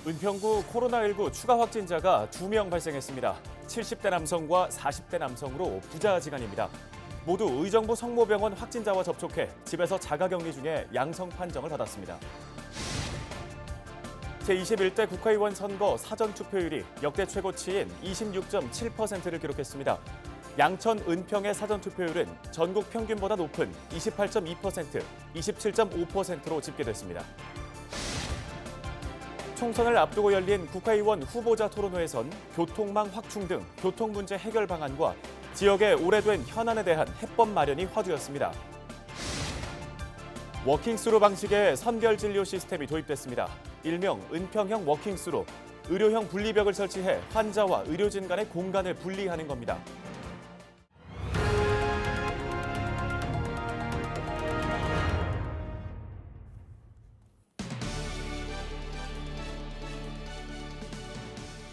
은평구 코로나19 추가 확진자가 2명 발생했습니다. 70대 남성과 40대 남성으로 부자지간입니다. 모두 의정부 성모병원 확진자와 접촉해 집에서 자가격리 중에 양성 판정을 받았습니다. 제21대 국회의원 선거 사전투표율이 역대 최고치인 26.7%를 기록했습니다. 양천, 은평의 사전투표율은 전국 평균보다 높은 28.2%, 27.5%로 집계됐습니다. 총선을 앞두고 열린 국회의원 후보자 토론회에선 교통망 확충 등 교통 문제 해결 방안과 지역의 오래된 현안에 대한 해법 마련이 화두였습니다. 워킹스루 방식의 선별 진료 시스템이 도입됐습니다. 일명 은평형 워킹스루, 의료형 분리벽을 설치해 환자와 의료진 간의 공간을 분리하는 겁니다.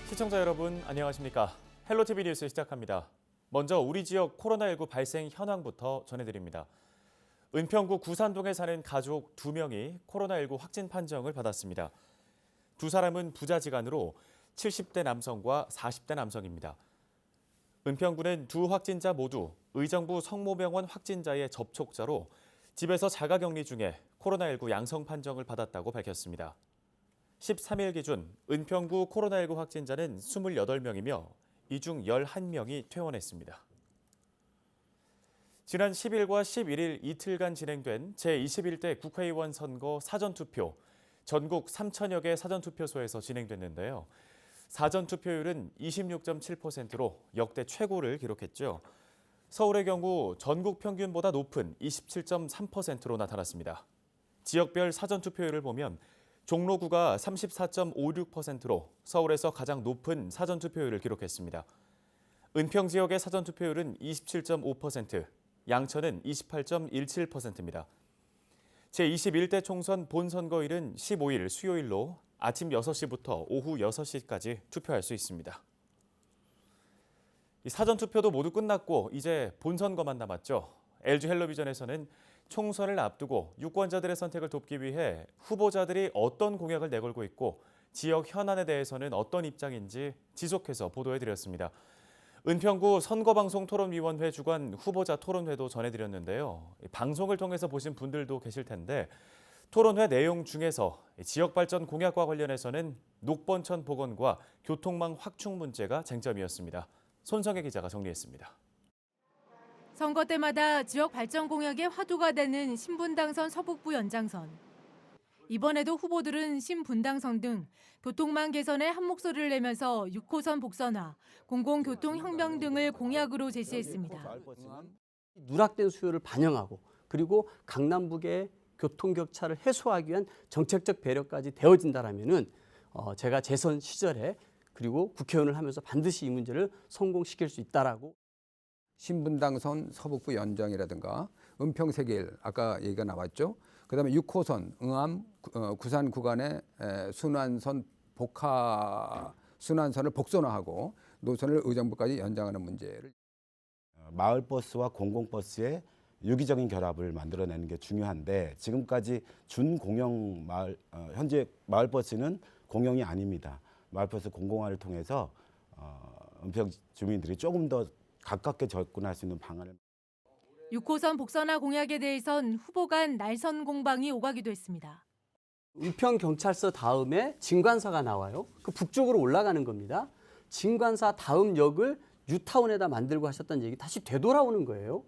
시청자 여러분 안녕하십니까? 헬로티비 뉴스 시작합니다. 먼저 우리 지역 코로나19 발생 현황부터 전해드립니다. 은평구 구산동에 사는 가족 2명이 코로나19 확진 판정을 받았습니다. 두 사람은 부자지간으로 70대 남성과 40대 남성입니다. 은평구는 두 확진자 모두 의정부 성모병원 확진자의 접촉자로 집에서 자가격리 중에 코로나19 양성 판정을 받았다고 밝혔습니다. 13일 기준 은평구 코로나19 확진자는 28명이며 이 중 11명이 퇴원했습니다. 지난 10일과 11일 이틀간 진행된 제21대 국회의원 선거 사전투표, 전국 3천여 개 사전투표소에서 진행됐는데요. 사전투표율은 26.7%로 역대 최고를 기록했죠. 서울의 경우 전국 평균보다 높은 27.3%로 나타났습니다. 지역별 사전투표율을 보면 종로구가 34.56%로 서울에서 가장 높은 사전투표율을 기록했습니다. 은평 지역의 사전투표율은 27.5%, 양천은 28.17%입니다. 제21대 총선 본선거일은 15일 수요일로 아침 6시부터 오후 6시까지 투표할 수 있습니다. 사전투표도 모두 끝났고 이제 본선거만 남았죠. LG 헬로비전에서는 총선을 앞두고 유권자들의 선택을 돕기 위해 후보자들이 어떤 공약을 내걸고 있고 지역 현안에 대해서는 어떤 입장인지 지속해서 보도해드렸습니다. 은평구 선거방송토론위원회 주관 후보자 토론회도 전해드렸는데요. 방송을 통해서 보신 분들도 계실 텐데 토론회 내용 중에서 지역발전 공약과 관련해서는 녹번천 복원과 교통망 확충 문제가 쟁점이었습니다. 손성혜 기자가 정리했습니다. 선거 때마다 지역 발전 공약의 화두가 되는 신분당선 서북부 연장선. 이번에도 후보들은 신분당선 등 교통망 개선에 한 목소리를 내면서 6호선 복선화, 공공교통혁명 등을 공약으로 제시했습니다. 누락된 수요를 반영하고 그리고 강남북의 교통격차를 해소하기 위한 정책적 배려까지 되어진다라면은 제가 재선 시절에 그리고 국회의원을 하면서 반드시 이 문제를 성공시킬 수 있다라고. 신분당선 서북부 연장이라든가 은평세길 아까 얘기가 나왔죠. 그다음에 6호선 응암 구산 구간의 순환선 복화 순환선을 복선화하고 노선을 의정부까지 연장하는 문제를 마을버스와 공공버스의 유기적인 결합을 만들어내는 게 중요한데 지금까지 준공영 현재 마을버스는 공영이 아닙니다. 마을버스 공공화를 통해서 은평 주민들이 조금 더 가깝게 접근할 수 있는 방안을. 6호선 복선화 공약에 대해선 후보 간 날선 공방이 오가기도 했습니다. 은평경찰서 다음에 진관사가 나와요. 그 북쪽으로 올라가는 겁니다. 진관사 다음 역을 뉴타운에다 만들고 하셨다는 얘기 다시 되돌아오는 거예요.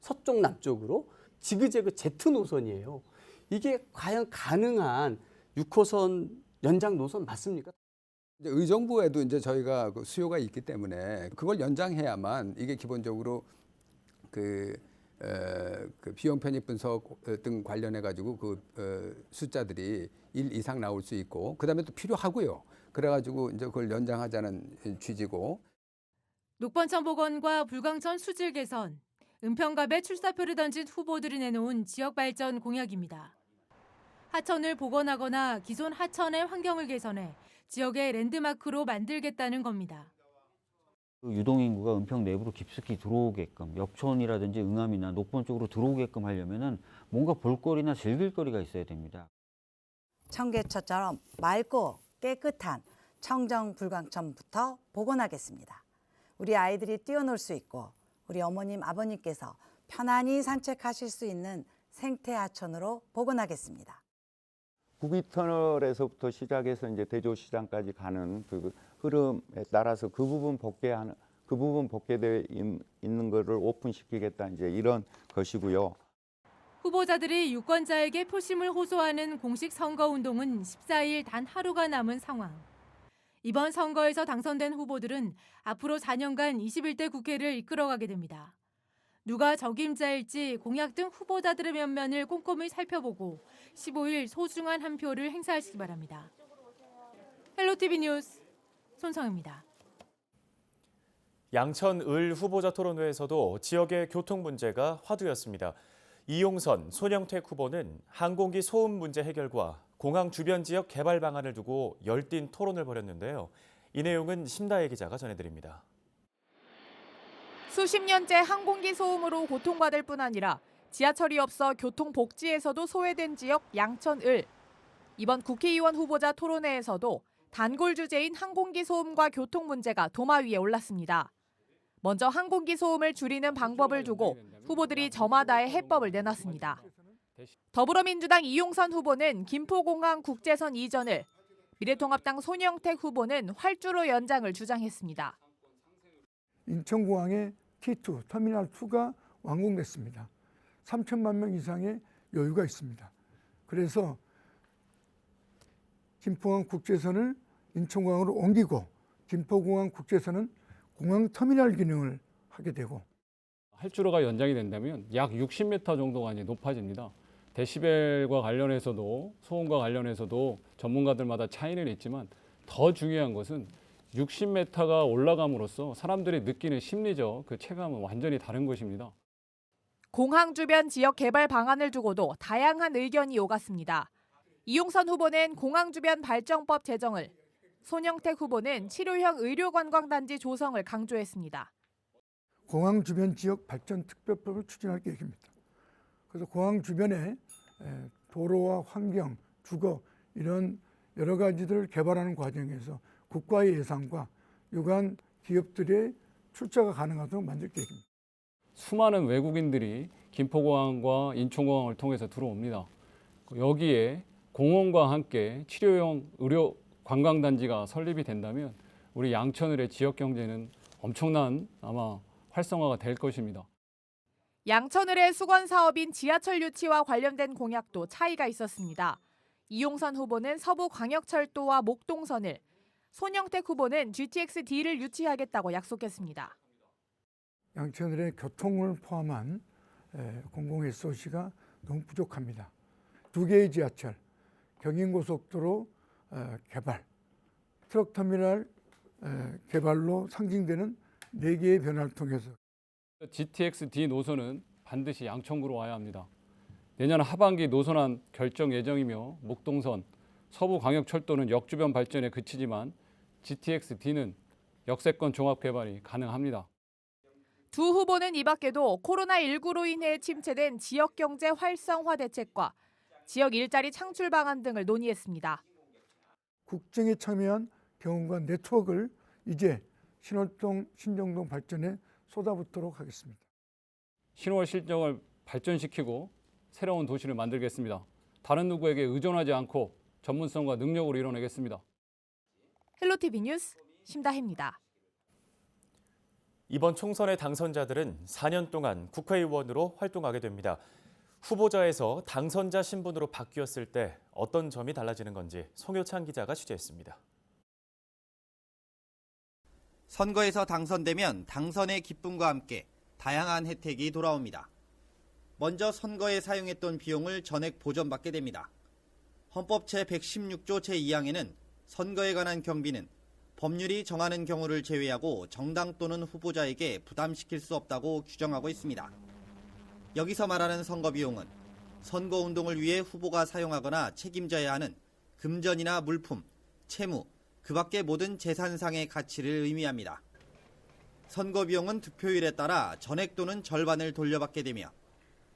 서쪽 남쪽으로 지그재그 Z 노선이에요. 이게 과연 가능한 6호선 연장 노선 맞습니까? 이제 의정부에도 이제 저희가 그 수요가 있기 때문에 그걸 연장해야만 이게 기본적으로 그 비용 편입 분석 등 관련해 가지고 숫자들이 1 이상 나올 수 있고 그다음에 또 필요하고요. 그래 가지고 이제 그걸 연장하자는 취지고. 녹번천 복원과 불광천 수질 개선, 은평갑에 출사표를 던진 후보들이 내놓은 지역 발전 공약입니다. 하천을 복원하거나 기존 하천의 환경을 개선해 지역의 랜드마크로 만들겠다는 겁니다. 유동인구가 은평 내부로 깊숙이 들어오게끔 역촌이라든지 응암이나 녹번 쪽으로 들어오게끔 하려면은 뭔가 볼거리나 즐길 거리가 있어야 됩니다. 청계천처럼 맑고 깨끗한 청정불광천부터 복원하겠습니다. 우리 아이들이 뛰어놀 수 있고 우리 어머님, 아버님께서 편안히 산책하실 수 있는 생태하천으로 복원하겠습니다. 구기터널에서부터 시작해서 이제 대조시장까지 가는 그 흐름에 따라서 그 부분 복개되어 있는 것을 오픈시키겠다, 이제 이런 것이고요. 후보자들이 유권자에게 표심을 호소하는 공식 선거운동은 14일 단 하루가 남은 상황. 이번 선거에서 당선된 후보들은 앞으로 4년간 21대 국회를 이끌어가게 됩니다. 누가 적임자일지 공약 등 후보자들의 면면을 꼼꼼히 살펴보고 15일 소중한 한 표를 행사하시기 바랍니다. 헬로티비 뉴스 손성입니다. 양천 을 후보자 토론회에서도 지역의 교통 문제가 화두였습니다. 이용선, 손영택 후보는 항공기 소음 문제 해결과 공항 주변 지역 개발 방안을 두고 열띤 토론을 벌였는데요. 이 내용은 심다혜 기자가 전해드립니다. 수십 년째 항공기 소음으로 고통받을 뿐 아니라 지하철이 없어 교통복지에서도 소외된 지역 양천을. 이번 국회의원 후보자 토론회에서도 단골 주제인 항공기 소음과 교통 문제가 도마 위에 올랐습니다. 먼저 항공기 소음을 줄이는 방법을 두고 후보들이 저마다의 해법을 내놨습니다. 더불어민주당 이용선 후보는 김포공항 국제선 이전을, 미래통합당 손영택 후보는 활주로 연장을 주장했습니다. 인천공항의 T2, 터미널 2가 완공됐습니다. 3천만 명 이상의 여유가 있습니다. 그래서 김포공항 국제선을 인천공항으로 옮기고 김포공항 국제선은 공항 터미널 기능을 하게 되고, 활주로가 연장이 된다면 약 60m 정도가 이제 높아집니다. 데시벨과 관련해서도 소음과 관련해서도 전문가들마다 차이는 있지만 더 중요한 것은 60m가 올라감으로써 사람들이 느끼는 심리적 그 체감은 완전히 다른 것입니다. 공항 주변 지역 개발 방안을 두고도 다양한 의견이 오갔습니다. 이용선 후보는 공항 주변 발전법 제정을, 손영택 후보는 치료형 의료관광단지 조성을 강조했습니다. 공항 주변 지역 발전 특별법을 추진할 계획입니다. 그래서 공항 주변에 도로와 환경, 주거 이런 여러 가지들을 개발하는 과정에서 국가의 예산과 유관 기업들의 출자가 가능하도록 만들 계획입니다. 수많은 외국인들이 김포공항과 인천공항을 통해서 들어옵니다. 여기에 공원과 함께 치료용 의료 관광단지가 설립이 된다면 우리 양천을의 지역 경제는 엄청난 아마 활성화가 될 것입니다. 양천을의 수건 사업인 지하철 유치와 관련된 공약도 차이가 있었습니다. 이용선 후보는 서부광역철도와 목동선을, 손영택 후보는 GTX-D를 유치하겠다고 약속했습니다. 양천을의 교통을 포함한 공공 SOC가 너무 부족합니다. 2개의 지하철, 경인고속도로 개발, 트럭터미널 개발로 상징되는 4개의 변화를 통해서 GTX-D 노선은 반드시 양천구로 와야 합니다. 내년 하반기 노선안 결정 예정이며 목동선, 서부광역철도는 역주변 발전에 그치지만 GTX-D는 역세권 종합 개발이 가능합니다. 두 후보는 이 밖에도 코로나19로 인해 침체된 지역 경제 활성화 대책과 지역 일자리 창출 방안 등을 논의했습니다. 국정에 참여한 병원과 네트워크를 이제 신월동, 신정동 발전에 쏟아붓도록 하겠습니다. 신월 실정을 발전시키고 새로운 도시를 만들겠습니다. 다른 누구에게 의존하지 않고 전문성과 능력으로 이뤄내겠습니다. 헬로티비 뉴스 심다혜입니다. 이번 총선의 당선자들은 4년 동안 국회의원으로 활동하게 됩니다. 후보자에서 당선자 신분으로 바뀌었을 때 어떤 점이 달라지는 건지 송효찬 기자가 취재했습니다. 선거에서 당선되면 당선의 기쁨과 함께 다양한 혜택이 돌아옵니다. 먼저 선거에 사용했던 비용을 전액 보전받게 됩니다. 헌법 제116조 제2항에는 선거에 관한 경비는 법률이 정하는 경우를 제외하고 정당 또는 후보자에게 부담시킬 수 없다고 규정하고 있습니다. 여기서 말하는 선거 비용은 선거운동을 위해 후보가 사용하거나 책임져야 하는 금전이나 물품, 채무, 그 밖의 모든 재산상의 가치를 의미합니다. 선거 비용은 득표율에 따라 전액 또는 절반을 돌려받게 되며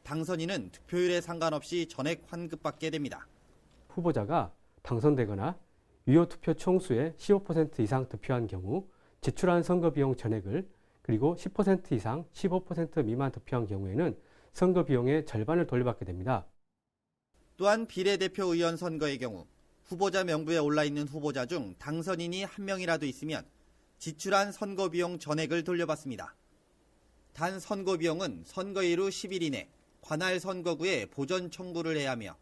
당선인은 득표율에 상관없이 전액 환급받게 됩니다. 후보자가 당선되거나 유효 투표 총수의 15% 이상 득표한 경우 지출한 선거 비용 전액을, 그리고 10% 이상 15% 미만 득표한 경우에는 선거 비용의 절반을 돌려받게 됩니다. 또한 비례대표 의원 선거의 경우 후보자 명부에 올라있는 후보자 중 당선인이 한 명이라도 있으면 지출한 선거 비용 전액을 돌려받습니다. 단 선거 비용은 선거일 후 10일 이내 관할 선거구에 보전 청구를 해야 하며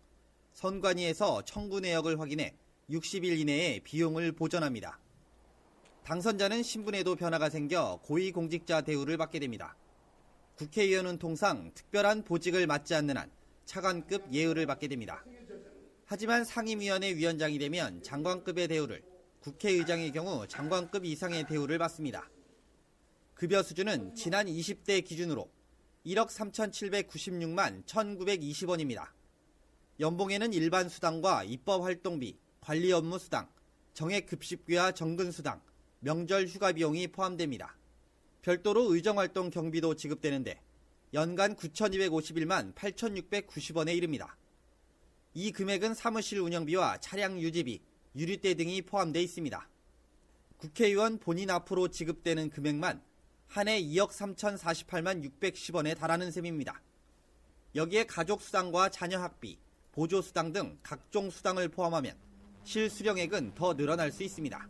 선관위에서 청구 내역을 확인해 60일 이내에 비용을 보전합니다. 당선자는 신분에도 변화가 생겨 고위공직자 대우를 받게 됩니다. 국회의원은 통상 특별한 보직을 맡지 않는 한 차관급 예우를 받게 됩니다. 하지만 상임위원회 위원장이 되면 장관급의 대우를, 국회의장의 경우 장관급 이상의 대우를 받습니다. 급여 수준은 지난 20대 기준으로 1억 3,796만 1,920원입니다. 연봉에는 일반 수당과 입법활동비, 관리 업무 수당, 정액급식비와 정근수당, 명절 휴가 비용이 포함됩니다. 별도로 의정활동 경비도 지급되는데 연간 9,251만 8,690원에 이릅니다. 이 금액은 사무실 운영비와 차량 유지비, 유류세 등이 포함되어 있습니다. 국회의원 본인 앞으로 지급되는 금액만 한 해 2억 3,048만 610원에 달하는 셈입니다. 여기에 가족수당과 자녀학비, 보조수당 등 각종 수당을 포함하면 실수령액은 더 늘어날 수 있습니다.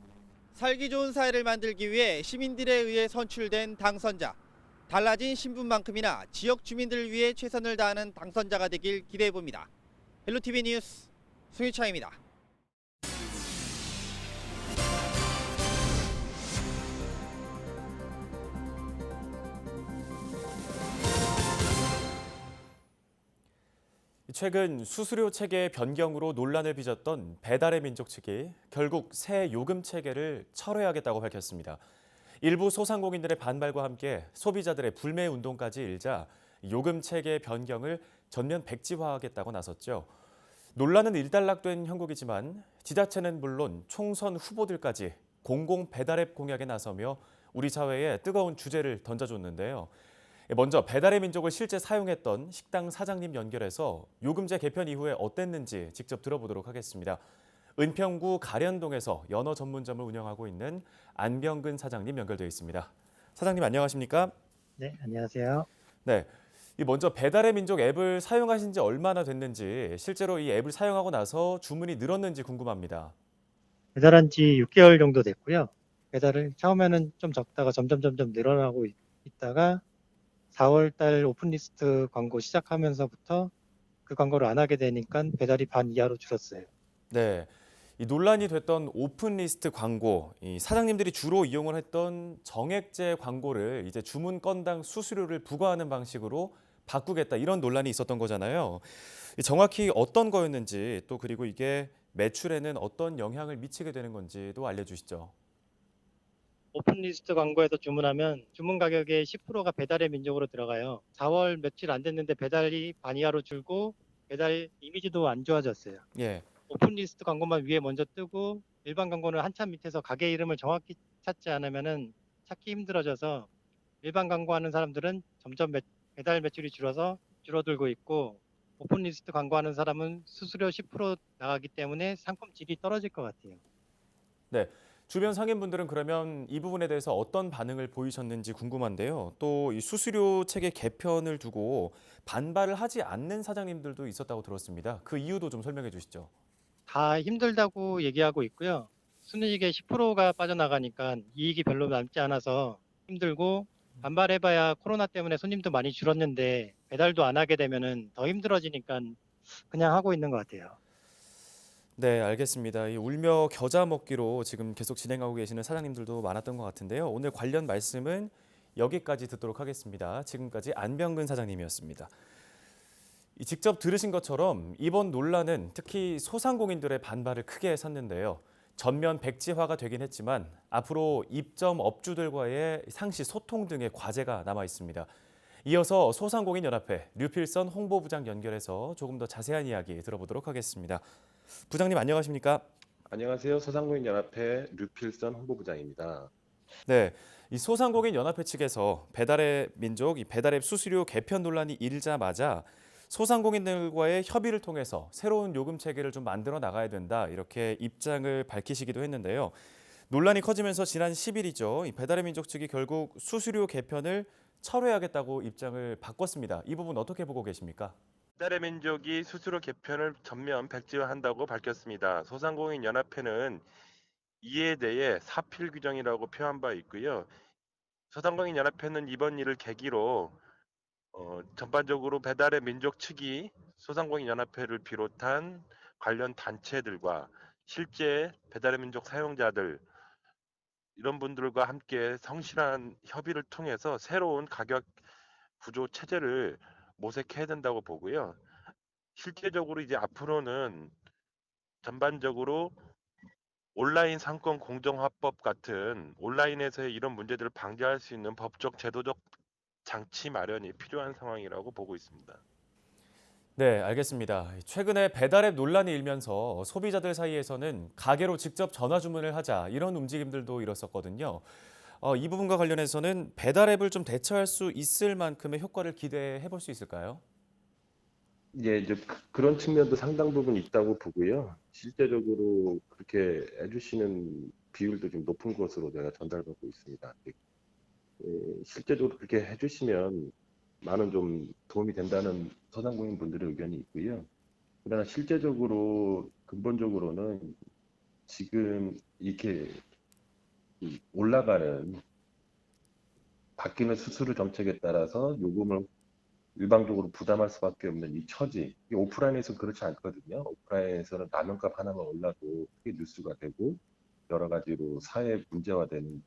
살기 좋은 사회를 만들기 위해 시민들에 의해 선출된 당선자. 달라진 신분만큼이나 지역 주민들을 위해 최선을 다하는 당선자가 되길 기대해봅니다. 헬로티비 뉴스 송유차입니다. 최근 수수료 체계 변경으로 논란을 빚었던 배달의 민족 측이 결국 새 요금 체계를 철회하겠다고 밝혔습니다. 일부 소상공인들의 반발과 함께 소비자들의 불매 운동까지 일자 요금 체계 변경을 전면 백지화하겠다고 나섰죠. 논란은 일단락된 형국이지만 지자체는 물론 총선 후보들까지 공공 배달앱 공약에 나서며 우리 사회에 뜨거운 주제를 던져줬는데요. 먼저 배달의 민족을 실제 사용했던 식당 사장님 연결해서 요금제 개편 이후에 어땠는지 직접 들어보도록 하겠습니다. 은평구 가련동에서 연어 전문점을 운영하고 있는 안병근 사장님 연결되어 있습니다. 사장님 안녕하십니까? 네, 안녕하세요. 네, 먼저 배달의 민족 앱을 사용하신 지 얼마나 됐는지, 실제로 이 앱을 사용하고 나서 주문이 늘었는지 궁금합니다. 배달한 지 6개월 정도 됐고요. 배달을 처음에는 좀 적다가 점점 늘어나고 있다가 4월 달 오픈리스트 광고 시작하면서부터 그 광고를 안 하게 되니까 배달이 반 이하로 줄었어요. 네, 이 논란이 됐던 오픈리스트 광고, 이 사장님들이 주로 이용을 했던 정액제 광고를 이제 주문 건당 수수료를 부과하는 방식으로 바꾸겠다, 이런 논란이 있었던 거잖아요. 정확히 어떤 거였는지, 또 그리고 이게 매출에는 어떤 영향을 미치게 되는 건지도 알려주시죠. 오픈리스트 광고에서 주문하면 주문 가격의 10%가 배달의 민족으로 들어가요. 4월 며칠 안 됐는데 배달이 반 이하로 줄고 배달 이미지도 안 좋아졌어요. 예. 오픈리스트 광고만 위에 먼저 뜨고 일반 광고는 한참 밑에서 가게 이름을 정확히 찾지 않으면은 찾기 힘들어져서 일반 광고하는 사람들은 점점 배달 매출이 줄어들고 있고, 오픈리스트 광고하는 사람은 수수료 10% 나가기 때문에 상품 질이 떨어질 것 같아요. 네. 주변 상인분들은 그러면 이 부분에 대해서 어떤 반응을 보이셨는지 궁금한데요. 또 이 수수료 체계 개편을 두고 반발을 하지 않는 사장님들도 있었다고 들었습니다. 그 이유도 좀 설명해 주시죠. 다 힘들다고 얘기하고 있고요. 순이익의 10%가 빠져나가니까 이익이 별로 남지 않아서 힘들고, 반발해봐야 코로나 때문에 손님도 많이 줄었는데 배달도 안 하게 되면은 더 힘들어지니까 그냥 하고 있는 것 같아요. 네, 알겠습니다. 이 울며 겨자 먹기로 지금 계속 진행하고 계시는 사장님들도 많았던 것 같은데요. 오늘 관련 말씀은 여기까지 듣도록 하겠습니다. 지금까지 안병근 사장님이었습니다. 직접 들으신 것처럼 이번 논란은 특히 소상공인들의 반발을 크게 샀는데요. 전면 백지화가 되긴 했지만 앞으로 입점 업주들과의 상시 소통 등의 과제가 남아 있습니다. 이어서 소상공인연합회 류필선 홍보부장 연결해서 조금 더 자세한 이야기 들어보도록 하겠습니다. 부장님 안녕하십니까? 안녕하세요. 소상공인연합회 류필선 홍보부장입니다. 네, 이 소상공인연합회 측에서 배달의 민족, 이 배달앱 수수료 개편 논란이 일자마자 소상공인들과의 협의를 통해서 새로운 요금 체계를 좀 만들어 나가야 된다 이렇게 입장을 밝히시기도 했는데요. 논란이 커지면서 지난 10일이죠. 이 배달의 민족 측이 결국 수수료 개편을 철회하겠다고 입장을 바꿨습니다. 이 부분 어떻게 보고 계십니까? 배달의 민족이 수수료 개편을 전면 백지화한다고 밝혔습니다. 소상공인 연합회는 이에 대해 사필 규정이라고 표한 바 있고요. 소상공인 연합회는 이번 일을 계기로 전반적으로 배달의 민족 측이 소상공인 연합회를 비롯한 관련 단체들과 실제 배달의 민족 사용자들 이런 분들과 함께 성실한 협의를 통해서 새로운 가격 구조 체제를 모색해야 된다고 보고요. 실제적으로 이제 앞으로는 전반적으로 온라인 상권 공정화법 같은 온라인에서의 이런 문제들을 방지할 수 있는 법적 제도적 장치 마련이 필요한 상황이라고 보고 있습니다. 네, 알겠습니다. 최근에 배달앱 논란이 일면서 소비자들 사이에서는 가게로 직접 전화 주문을 하자 이런 움직임들도 일었었거든요. 이 부분과 관련해서는 배달앱을 좀 대처할 수 있을 만큼의 효과를 기대해 볼 수 있을까요? 예, 이제 그런 측면도 상당 부분 있다고 보고요. 실제적으로 그렇게 해주시는 비율도 좀 높은 것으로 제가 전달받고 있습니다. 실제적으로 그렇게 해주시면 많은 좀 도움이 된다는 소상공인 분들의 의견이 있고요. 그러나 실제적으로 근본적으로는 지금 이렇게 올라가는 바뀌는 수수료 정책에 따라서 요금을 일방적으로 부담할 수밖에 없는 이 처지. 이게 오프라인에서는 그렇지 않거든요. 오프라인에서는 라면값 하나만 올라도 크게 뉴스가 되고 여러 가지로 사회 문제화되는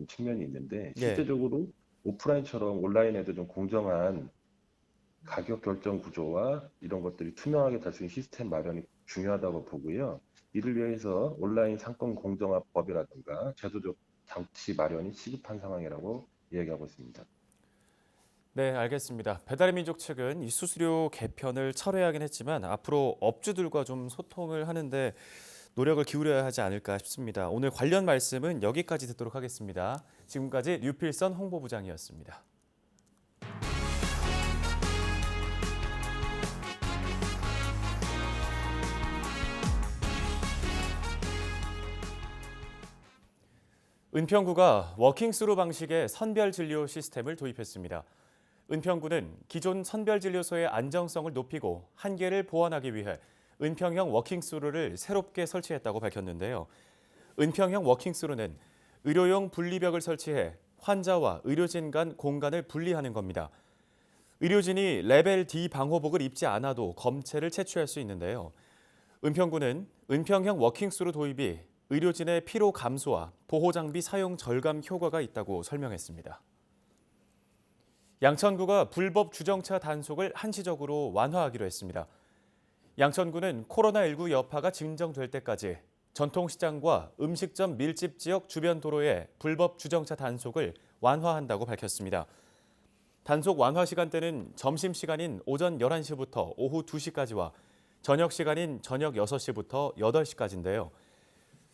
측면이 있는데 실제적으로 오프라인처럼 온라인에도 좀 공정한 가격 결정 구조와 이런 것들이 투명하게 될 수 있는 시스템 마련이 중요하다고 보고요. 이를 위해서 온라인 상권 공정화법이라든가 제도적 장치 마련이 시급한 상황이라고 이야기하고 있습니다. 네, 알겠습니다. 배달의 민족 측은 이 수수료 개편을 철회하긴 했지만 앞으로 업주들과 좀 소통을 하는데 노력을 기울여야 하지 않을까 싶습니다. 오늘 관련 말씀은 여기까지 듣도록 하겠습니다. 지금까지 류필선 홍보부장이었습니다. 은평구가 워킹스루 방식의 선별진료 시스템을 도입했습니다. 은평구는 기존 선별진료소의 안정성을 높이고 한계를 보완하기 위해 은평형 워킹스루를 새롭게 설치했다고 밝혔는데요. 은평형 워킹스루는 의료용 분리벽을 설치해 환자와 의료진 간 공간을 분리하는 겁니다. 의료진이 레벨 D 방호복을 입지 않아도 검체를 채취할 수 있는데요. 은평구는 은평형 워킹스루 도입이 의료진의 피로 감소와 보호장비 사용 절감 효과가 있다고 설명했습니다. 양천구가 불법 주정차 단속을 한시적으로 완화하기로 했습니다. 양천구는 코로나19 여파가 진정될 때까지 전통시장과 음식점 밀집 지역 주변 도로의 불법 주정차 단속을 완화한다고 밝혔습니다. 단속 완화 시간대는 점심시간인 오전 11시부터 오후 2시까지와 저녁 시간인 저녁 6시부터 8시까지인데요.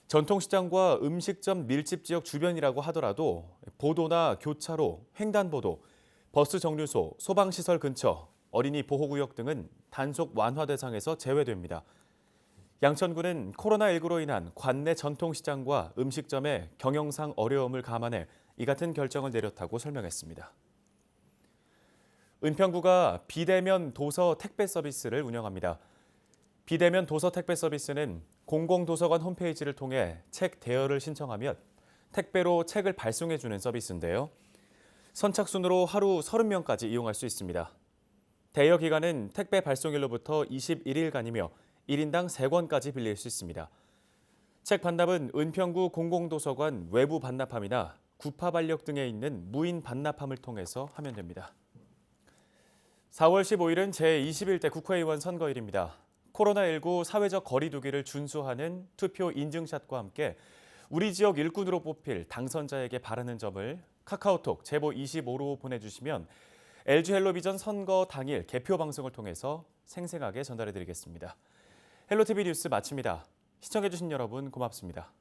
전통시장과 음식점 밀집 지역 주변이라고 하더라도 보도나 교차로, 횡단보도, 버스 정류소, 소방시설 근처, 어린이 보호구역 등은 단속 완화 대상에서 제외됩니다. 양천구는 코로나19로 인한 관내 전통시장과 음식점의 경영상 어려움을 감안해 이 같은 결정을 내렸다고 설명했습니다. 은평구가 비대면 도서 택배 서비스를 운영합니다. 비대면 도서 택배 서비스는 공공도서관 홈페이지를 통해 책 대여를 신청하면 택배로 책을 발송해주는 서비스인데요. 선착순으로 하루 30명까지 이용할 수 있습니다. 대여 기간은 택배 발송일로부터 21일간이며 1인당 3권까지 빌릴 수 있습니다. 책 반납은 은평구 공공도서관 외부 반납함이나 구파발역 등에 있는 무인 반납함을 통해서 하면 됩니다. 4월 15일은 제21대 국회의원 선거일입니다. 코로나19 사회적 거리 두기를 준수하는 투표 인증샷과 함께 우리 지역 일꾼으로 뽑힐 당선자에게 바라는 점을 카카오톡 제보 25로 보내주시면 LG 헬로비전 선거 당일 개표 방송을 통해서 생생하게 전달해드리겠습니다. 헬로티비 뉴스 마칩니다. 시청해주신 여러분 고맙습니다.